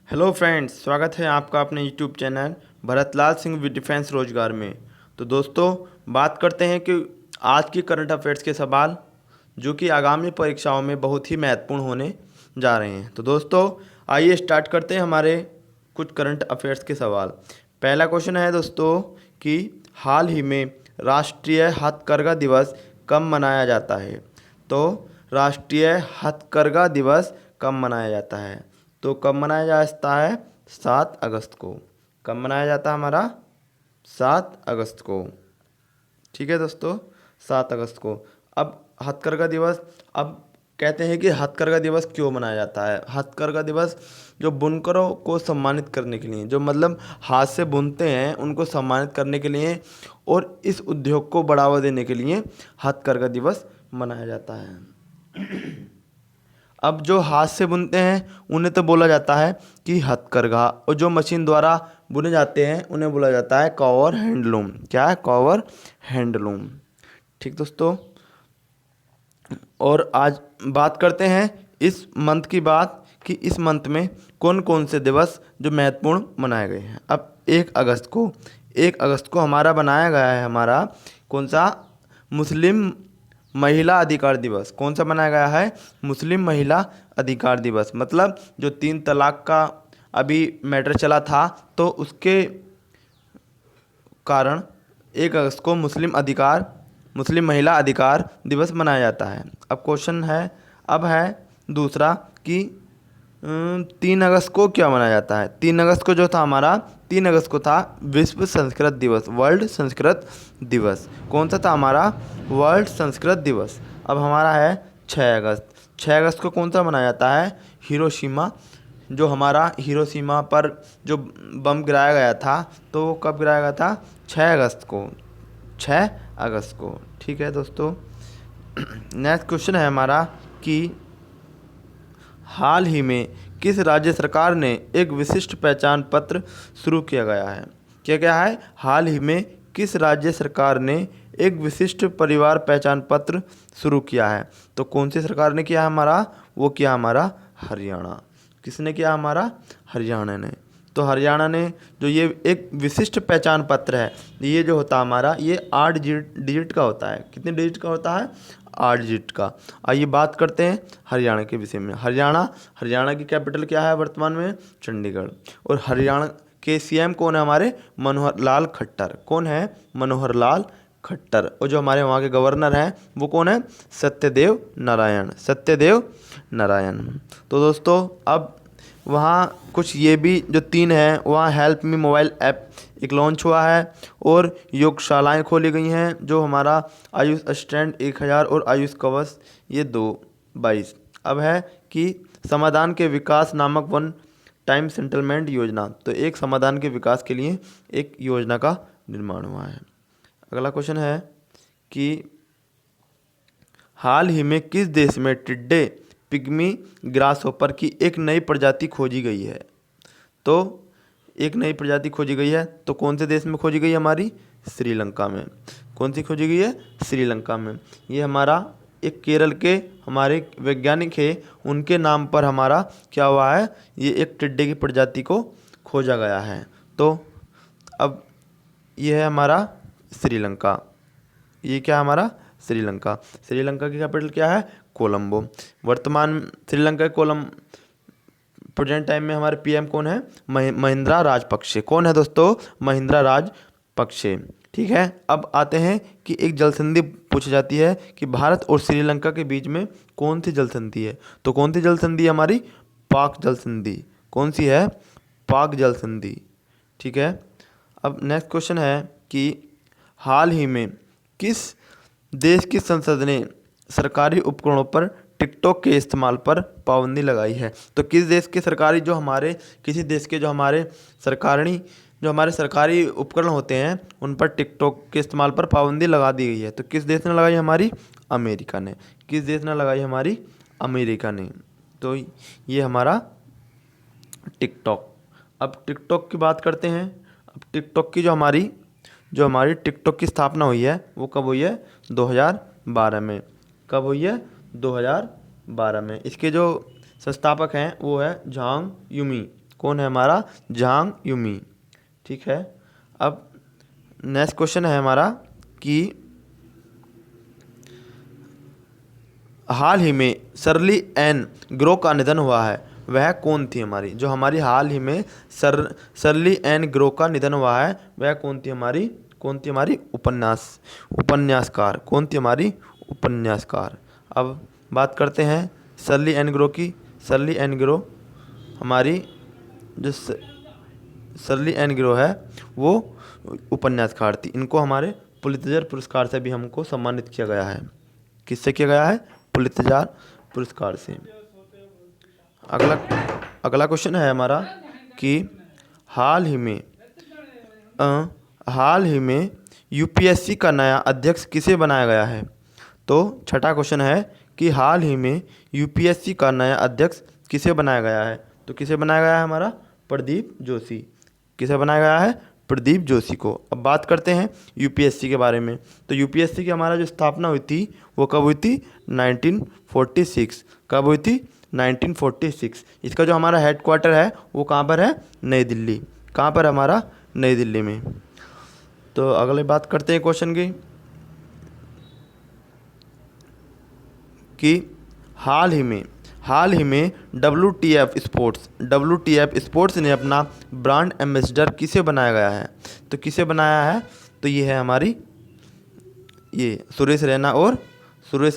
Hello friends, स्वागत है आपका अपने YouTube channel Bharatlal Singh with defence रोजगार में। तो दोस्तों, बात करते हैं कि आज की करंट अफेयर्स के सवाल जो कि आगामी परीक्षाओं में बहुत ही महत्वपूर्ण होने जा रहे हैं। तो दोस्तों, आइए स्टार्ट करते हैं हमारे कुछ करंट अफेयर्स के सवाल। पहला क्वेश्चन है दोस्तों कि हाल ही में राष्ट्रीय हथकरघा दिवस कब मनाया जाता है। तो राष्ट्रीय हथकरघा दिवस कब मनाया जाता है? तो कब मनाया जाता है? 7 अगस्त को। कब मनाया जाता है हमारा? 7 अगस्त को। ठीक है दोस्तों, 7 अगस्त को। अब हथकरघा दिवस, अब कहते हैं कि हथकरघा दिवस क्यों मनाया जाता है? हथकरघा दिवस जो बुनकरों को सम्मानित करने के लिए, जो मतलब हाथ से बुनते हैं, उनको सम्मानित करने के लिए और इस उद्योग को बढ़ावा देने के लिए हथकरघा दिवस मनाया जाता है। अब जो हाथ से बुनते हैं उन्हें तो बोला जाता है कि हथकरघा, और जो मशीन द्वारा बुने जाते हैं उन्हें बोला जाता है कॉवर हैंडलूम। क्या है? Cover handloom. ठीक दोस्तों, और आज बात करते हैं इस मंथ की बात कि इस मंथ में कौन कौन से दिवस जो महत्वपूर्ण मनाए गए हैं। अब 1 अगस्त को हमारा बनाया गया है हमारा कौन सा? मुस्लिम महिला अधिकार दिवस। कौन सा बनाया गया है? मुस्लिम महिला अधिकार दिवस। मतलब जो 3 तलाक का अभी मैटर चला था, तो उसके कारण 1 अगस्त को मुस्लिम महिला अधिकार दिवस मनाया जाता है। अब क्वेश्चन है, अब है दूसरा कि 3 अगस्त को क्या मनाया जाता है। 3 अगस्त को जो था हमारा, 3 अगस्त को था विश्व संस्कृत दिवस, वर्ल्ड संस्कृत दिवस। कौन सा था हमारा? वर्ल्ड संस्कृत दिवस। अब हमारा है 6 अगस्त। 6 अगस्त को कौन सा मनाया जाता है? हिरोशिमा, जो हमारा हिरोशिमा पर जो बम गिराया गया था, तो वो कब गिराया गया था? 6 अगस्त को। 6 अगस्त को। ठीक है दोस्तों, नेक्स्ट क्वेश्चन है हमारा कि हाल ही में किस राज्य सरकार ने एक विशिष्ट पहचान पत्र शुरू किया गया है? क्या क्या है? हाल ही में किस राज्य सरकार ने एक विशिष्ट परिवार पहचान पत्र शुरू किया है? तो कौन सी सरकार ने किया हमारा? वो किया हमारा हरियाणा। किसने किया? हमारा हरियाणा ने। तो हरियाणा ने जो ये एक विशिष्ट पहचान पत्र है, ये जो होता है हमारा, ये 8 डिजिट का होता है। कितने डिजिट का होता है? 8 डिजिट का। आइए बात करते हैं हरियाणा के विषय में। हरियाणा की कैपिटल क्या है वर्तमान में? चंडीगढ़। और हरियाणा के सीएम कौन है हमारे? मनोहर लाल खट्टर। कौन है? मनोहर लाल खट्टर। और जो हमारे वहाँ के गवर्नर हैं वो कौन है? सत्यदेव नारायण। तो दोस्तों, अब वहाँ कुछ ये भी जो 3 हैं, वहाँ हेल्प मी मोबाइल ऐप एक लॉन्च हुआ है और योगशालाएं खोली गई हैं, जो हमारा आयुष असिस्टेंट 1000 और आयुष कवच ये 22। अब है कि समाधान के विकास नामक वन टाइम सेटलमेंट योजना, तो एक समाधान के विकास के लिए एक योजना का निर्माण हुआ है। अगला क्वेश्चन है कि हाल ही में किस देश में टिड्डे पिग्मी ग्रासहोपर की एक नई प्रजाति खोजी गई है? तो एक नई प्रजाति खोजी गई है, तो कौन से देश में खोजी गई है? हमारी श्रीलंका में। कौन सी खोजी गई है? श्रीलंका में। ये हमारा एक केरल के हमारे वैज्ञानिक है, उनके नाम पर हमारा क्या हुआ है? ये एक टिड्डे की प्रजाति को खोजा गया है। तो अब ये है हमारा श्रीलंका। ये क्या है हमारा? श्रीलंका। श्रीलंका की कैपिटल क्या है? कोलंबो। वर्तमान श्रीलंका के प्रेजेंट टाइम में हमारे पीएम कौन है? महिंद्रा राजपक्षे। कौन है दोस्तों? महिंद्रा राजपक्षे। ठीक है, अब आते हैं कि एक जल संधि पूछी जाती है कि भारत और श्रीलंका के बीच में कौन सी जल संधि है? तो कौन सी जल संधि? हमारी पाक जल संधि। कौन सी है? पाक जल संधि। ठीक है, अब नेक्स्ट क्वेश्चन है कि हाल ही में किस देश की संसद ने सरकारी उपकरणों पर टिकटॉक के इस्तेमाल पर पाबंदी लगाई है? तो किस देश के सरकारी जो हमारे किसी देश के जो हमारे सरकारी उपकरण होते हैं, उन पर टिकटॉक के इस्तेमाल पर पाबंदी लगा दी गई है। तो किस देश ने लगाई? हमारी अमेरिका ने। किस देश ने लगाई? हमारी अमेरिका ने। तो ये हमारा टिकटॉक। अब टिकटॉक की बात करते हैं। अब टिकटॉक की जो हमारी टिकटॉक की स्थापना हुई है, वो कब हुई है? 2012 में। कब हुई है? 2012 में। इसके जो संस्थापक हैं वो है झांग यूमी। कौन है हमारा? झांग यूमी। ठीक है, अब नेक्स्ट क्वेश्चन है हमारा कि हाल ही में शर्ली एन ग्रो का निधन हुआ है, वह कौन थी हमारी? जो हमारी हाल ही में शर्ली एन ग्रो का निधन हुआ है, वह कौन थी हमारी? उपन्यासकार। कौन थी हमारी? उपन्यासकार। अब बात करते हैं शर्ली एन ग्रो की। शर्ली एन ग्रो हमारी जो शर्ली एन ग्रो है वो उपन्यासकार थी। इनको हमारे पुलित्जर पुरस्कार से भी हमको सम्मानित किया गया है। किससे किया गया है? पुलित्जर पुरस्कार से। अगला क्वेश्चन है हमारा कि हाल ही में यूपीएससी का नया अध्यक्ष किसे बनाया गया है? तो छठा क्वेश्चन है कि हाल ही में यूपीएससी का नया अध्यक्ष किसे बनाया गया है? तो किसे बनाया गया है हमारा? प्रदीप जोशी। किसे बनाया गया है? प्रदीप जोशी को। अब बात करते हैं यूपीएससी के बारे में। तो यूपीएससी की हमारा जो स्थापना हुई थी वो कब हुई थी? 1946। कब हुई थी? 1946। इसका जो हमारा हेडक्वार्टर है वो कहाँ पर है? नई दिल्ली। कहाँ पर हमारा? नई दिल्ली में। तो अगले बात करते हैं क्वेश्चन की कि हाल ही में WTF स्पोर्ट्स ने अपना ब्रांड एम्बेसडर किसे बनाया गया है? तो किसे बनाया है? तो ये है हमारी सुरेश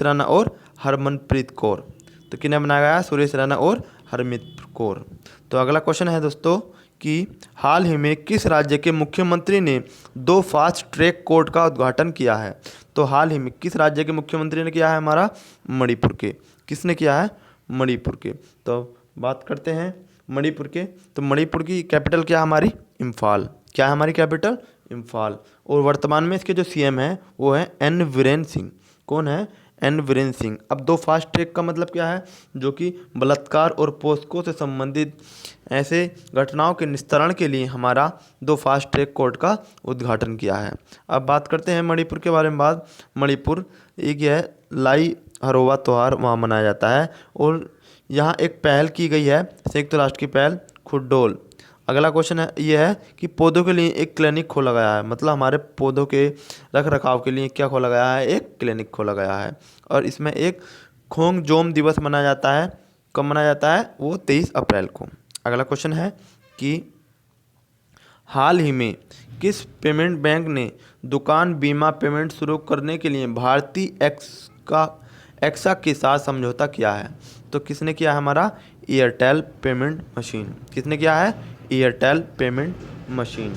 रैना और हरमनप्रीत कौर। तो किन्हें बनाया गया है? सुरेश रैना और हरमनप्रीत कौर। तो अगला क्वेश्चन है दोस्तों कि हाल ही में किस राज्य के मुख्यमंत्री ने 2 फास्ट ट्रैक कोर्ट का उद्घाटन किया है? तो हाल ही में किस राज्य के मुख्यमंत्री ने किया है? हमारा मणिपुर के। किसने किया है? मणिपुर के। तो बात करते हैं मणिपुर के। तो मणिपुर की कैपिटल क्या है हमारी? इम्फाल। क्या है हमारी कैपिटल? इम्फाल। और वर्तमान में इसके जो सीएम हैं वो है एन वीरेन सिंह। कौन है? एन वीरेन सिंह। अब 2 फास्ट ट्रैक का मतलब क्या है? जो कि बलात्कार और पोस्को से संबंधित ऐसे घटनाओं के निस्तारण के लिए हमारा 2 फास्ट ट्रैक कोर्ट का उद्घाटन किया है। अब बात करते हैं मणिपुर के बारे में। मणिपुर एक है लाई हरोवा त्यौहार वहाँ मनाया जाता है और यहाँ एक पहल की गई है, संयुक्त राष्ट्र की पहल खुड्डोल। अगला क्वेश्चन है ये है कि पौधों के लिए एक क्लिनिक खोला गया है। मतलब हमारे पौधों के रख रखाव के लिए क्या खोला गया है? एक क्लिनिक खोला गया है। और इसमें एक खोंगजोम दिवस मनाया जाता है। कब मनाया जाता है? वो 23 अप्रैल को। अगला क्वेश्चन है कि हाल ही में किस पेमेंट बैंक ने दुकान बीमा पेमेंट शुरू करने के लिए भारतीय एक्सा के साथ समझौता किया है? तो किसने किया है? हमारा एयरटेल पेमेंट मशीन। किसने किया है? Airtel payment machine.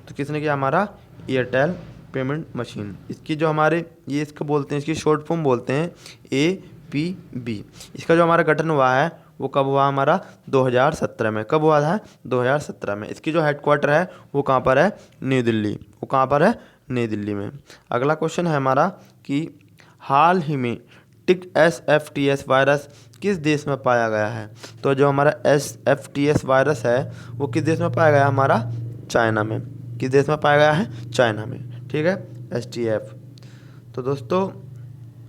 तो किसने किया? हमारा एयरटेल पेमेंट मशीन। इसकी जो हमारे ये इसको बोलते हैं, इसकी शॉर्ट फॉर्म बोलते हैं APB। इसका जो हमारा गठन हुआ है वो कब हुआ? हमारा 2017 में। कब हुआ था? 2017 में। इसकी जो हेडक्वार्टर है वो कहाँ पर है? न्यू दिल्ली। वो कहाँ पर है? नई दिल्ली में। अगला क्वेश्चन है हमारा कि हाल ही में टिक SFTS वायरस किस देश में पाया गया है? तो जो हमारा SFTS वायरस है वो किस देश में पाया गया? हमारा चाइना में। किस देश में पाया गया है? चाइना में। ठीक है, STF। तो दोस्तों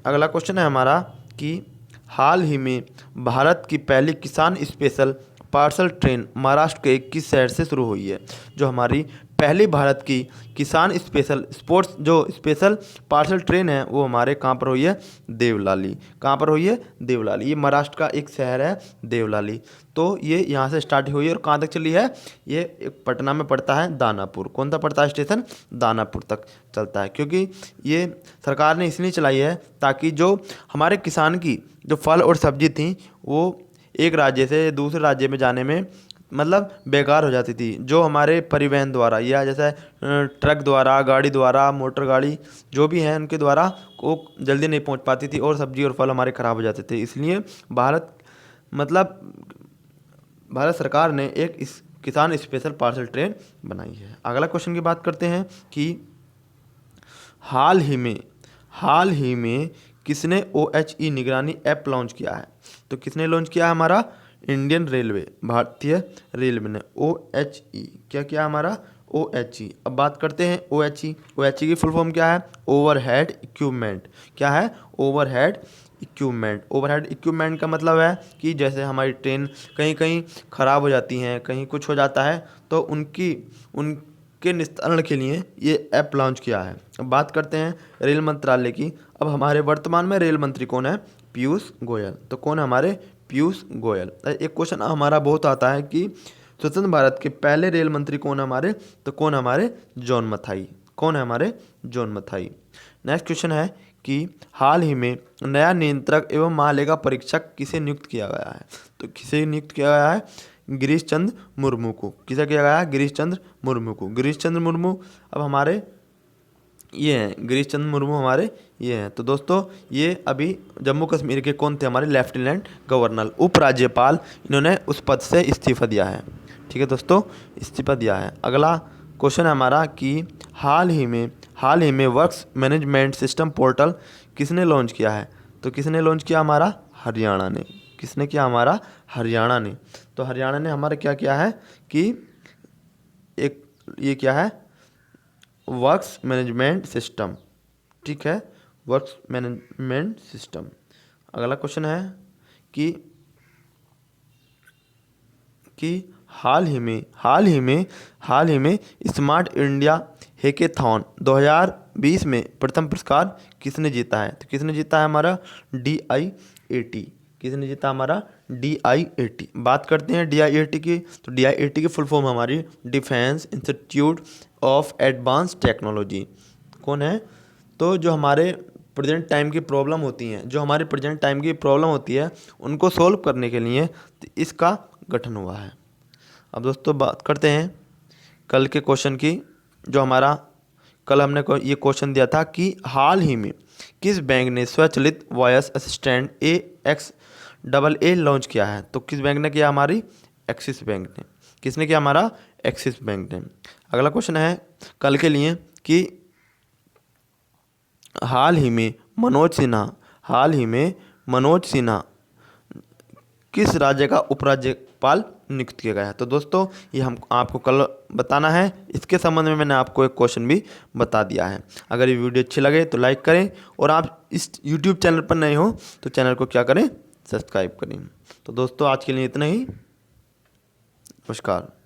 अगला क्वेश्चन है हमारा कि हाल ही में भारत की पहली किसान स्पेशल पार्सल ट्रेन महाराष्ट्र के किस शहर से शुरू हुई है? जो हमारी पहली भारत की किसान स्पेशल पार्सल ट्रेन है वो हमारे कहाँ पर हुई है? देवलाली। कहाँ पर हुई है? देवलाली। ये महाराष्ट्र का एक शहर है देवलाली। तो ये यहाँ से स्टार्ट हुई है और कहाँ तक चली है? ये पटना में पड़ता है दानापुर। कौन सा पड़ता है स्टेशन? दानापुर तक चलता है। क्योंकि ये सरकार ने इसलिए चलाई है ताकि जो हमारे किसान की जो फल और सब्जी थी वो एक राज्य से दूसरे राज्य में जाने में मतलब बेकार हो जाती थी। जो हमारे परिवहन द्वारा या जैसे ट्रक द्वारा, गाड़ी द्वारा, मोटर गाड़ी जो भी हैं उनके द्वारा वो जल्दी नहीं पहुंच पाती थी और सब्जी और फल हमारे ख़राब हो जाते थे। इसलिए भारत सरकार ने एक इस किसान स्पेशल पार्सल ट्रेन बनाई है। अगला क्वेश्चन की बात करते हैं कि हाल ही में किसने OHE निगरानी ऐप लॉन्च किया है? तो किसने लॉन्च किया है? हमारा इंडियन रेलवे, भारतीय रेलवे ने OHE क्या किया? हमारा OHE। अब बात करते हैं OHE की फुल फॉर्म क्या है? Overhead equipment. क्या है? Overhead equipment. ओवरहेड इक्विपमेंट का मतलब है कि जैसे हमारी ट्रेन कहीं कहीं ख़राब हो जाती हैं, कहीं कुछ हो जाता है, तो उनके निस्तारण के लिए ये ऐप लॉन्च किया है। अब बात करते हैं रेल मंत्रालय की। अब हमारे वर्तमान में रेल मंत्री कौन है? पीयूष गोयल। तो कौन है हमारे? पीयूष गोयल। एक क्वेश्चन हमारा बहुत आता है कि स्वतंत्र भारत के पहले रेल मंत्री कौन है हमारे? तो कौन है हमारे? जॉन मथाई। कौन है हमारे? जॉन मथाई। नेक्स्ट क्वेश्चन है कि हाल ही में नया नियंत्रक एवं महालेखा परीक्षक किसे नियुक्त किया गया है? तो किसे नियुक्त किया गया है? गिरीश चंद्र मुर्मू को। किसे किया गया है? गिरीश चंद्र मुर्मू को। गिरीश चंद्र मुर्मू अब हमारे ये हैं, गिरीश चंद्र मुर्मू हमारे ये हैं। तो दोस्तों ये अभी जम्मू कश्मीर के कौन थे? हमारे लेफ्टिनेंट गवर्नर, उपराज्यपाल, इन्होंने उस पद से इस्तीफा दिया है। ठीक है दोस्तों, इस्तीफा दिया है। अगला क्वेश्चन है हमारा कि हाल ही में वर्क्स मैनेजमेंट सिस्टम पोर्टल किसने लॉन्च किया है? तो किसने लॉन्च किया? हमारा हरियाणा ने। किसने किया? हमारा हरियाणा ने। तो हरियाणा ने हमारा क्या किया है कि एक ये क्या है? Works management system. ठीक है, वर्क्स मैनेजमेंट सिस्टम। अगला क्वेश्चन है कि हाल ही में स्मार्ट इंडिया हैकेथॉन 2020 में प्रथम पुरस्कार किसने जीता है? तो किसने जीता है? हमारा DIAT। किसने जीता? हमारा DIAT। बात करते हैं DIAT की। तो DIAT की फुल फॉर्म हमारी defence institute of advance technology. कौन है? तो जो हमारे प्रेजेंट टाइम की प्रॉब्लम होती है उनको सॉल्व करने के लिए इसका गठन हुआ है। अब दोस्तों बात करते हैं कल के क्वेश्चन की। जो हमारा कल हमने ये क्वेश्चन दिया था कि हाल ही में किस बैंक ने स्वचालित वॉयस असिस्टेंट AXAA लॉन्च किया है? तो किस बैंक ने किया? हमारी एक्सिस बैंक ने। किसने किया? हमारा एक्सिस बैंक ने। अगला क्वेश्चन है कल के लिए कि हाल ही में मनोज सिन्हा किस राज्य का उपराज्यपाल नियुक्त किया गया है? तो दोस्तों ये हम आपको कल बताना है। इसके संबंध में मैंने आपको एक क्वेश्चन भी बता दिया है। अगर ये वीडियो अच्छी लगे तो लाइक करें, और आप इस YouTube चैनल पर नए हो तो चैनल को क्या करें? सब्सक्राइब करें। तो दोस्तों आज के लिए इतना ही। नमस्कार।